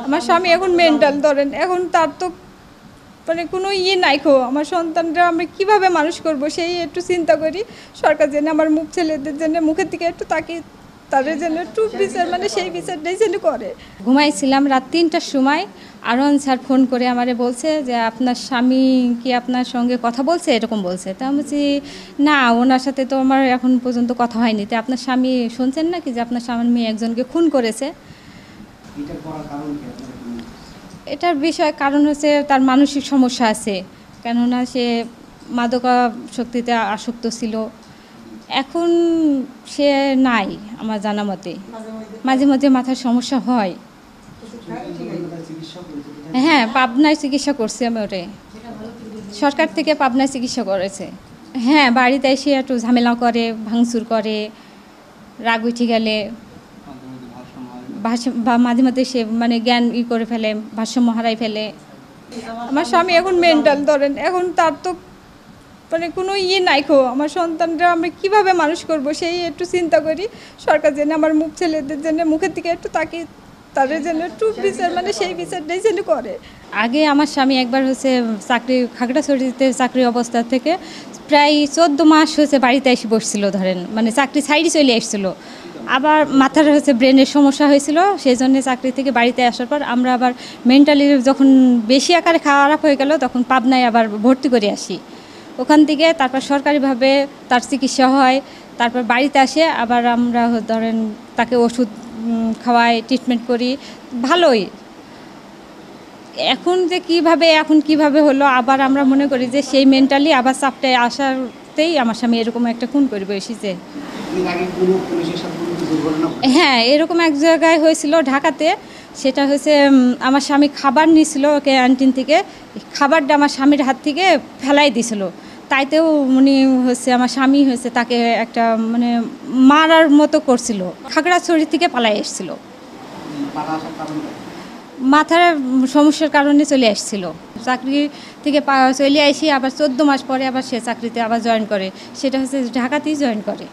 আমার স্বামী এখন মেন্টাল ধরেন, এখন তার তো মানে কোনো নাই আমার সন্তানরা আমি কিভাবে মানুষ করব সেই একটু চিন্তা করি। সরকার যেন আমার ছেলেদের জন্য মুখের দিকে একটু তাকিয়ে তাদের জন্য একটু বিচার মানে সেই বিচারটাই যেন করে। ঘুমাইছিলাম রাত ৩টার সময়, আরোহণ স্যার ফোন করে আমারে বলছে যে আপনার স্বামী কি আপনার সঙ্গে কথা বলছে, এরকম বলছে। তা আমি বলছি না, ওনার সাথে তো আমার এখন পর্যন্ত কথা হয়নি। তো আপনার স্বামী শুনছেন নাকি যে আপনার স্বামী একজনকে খুন করেছে? এটার বিষয় কারণ হচ্ছে তার মানসিক সমস্যা আছে, কেননা সে মাদকাসক্তিতে আসক্ত ছিল। এখন সে নাই আমার জানা মতে, মাঝে মাঝে মাথার সমস্যা হয়। হ্যাঁ, পাবনায় চিকিৎসা করছি আমি ওরে, সরকার থেকে পাবনায় চিকিৎসা করেছে। হ্যাঁ, বাড়িতে এসে একটু ঝামেলা করে, ভাঙচুর করে, রাগ উঠে গেলে বা মাঝে মাঝে সে মানে জ্ঞান করে ফেলে, ভারসাম্য হারাই ফেলে। আমার স্বামী এখন মেন্টাল ধরেন, এখন তার তো মানে কোনো নাই আমার সন্তানরা আমি কিভাবে মানুষ করব সেই একটু চিন্তা করি। সরকার যেন আমার ছেলেদের জন্য মুখের দিকে একটু তাকিয়ে তাদের জন্য একটু বিচার মানে সেই বিচারটাই যেন করে। আগে আমার স্বামী একবার হচ্ছে চাকরি খাগড়াছড়িতে চাকরি অবস্থা থেকে প্রায় 14 মাস হচ্ছে বাড়িতে এসে বসছিল ধরেন, মানে চাকরি সাইডে চলে এসেছিলো। আবার মাথার হচ্ছে ব্রেনের সমস্যা হয়েছিল, সেই জন্য চাকরি থেকে বাড়িতে আসার পর আমরা আবার মেন্টালি যখন বেশি আকারে খারাপ হয়ে গেল তখন পাবনায় আবার ভর্তি করে আসি। ওখান থেকে তারপর সরকারিভাবে তার চিকিৎসা হয়, তারপর বাড়িতে আসে, আবার আমরা ধরেন তাকে ওষুধ খাওয়াই, ট্রিটমেন্ট করি, ভালোই। এখন কিভাবে হলো, আবার আমরা মনে করি যে সেই মেন্টালি আবার চাপটায় আসাতেই আমার স্বামী এরকম একটা খুন করে বসেছে। হ্যাঁ, এরকম এক জায়গায় হয়েছিল ঢাকাতে। সেটা হচ্ছে আমার স্বামী খাবার নিয়েছিল ক্যান্টিন থেকে, খাবারটা আমার স্বামীর হাত থেকে ফেলাই দিয়েছিল। তাইতেও উনি হচ্ছে আমার স্বামী হচ্ছে তাকে একটা মানে মারার মতো করছিল। খাগড়াছড়ি থেকে পালাই এসেছিল, মাথার সমস্যার কারণে চলে আসছিল। চাকরি থেকে চলে আসি আবার 14 মাস পরে আবার সে চাকরিতে আবার জয়েন করে, সেটা হচ্ছে ঢাকাতেই জয়েন করে।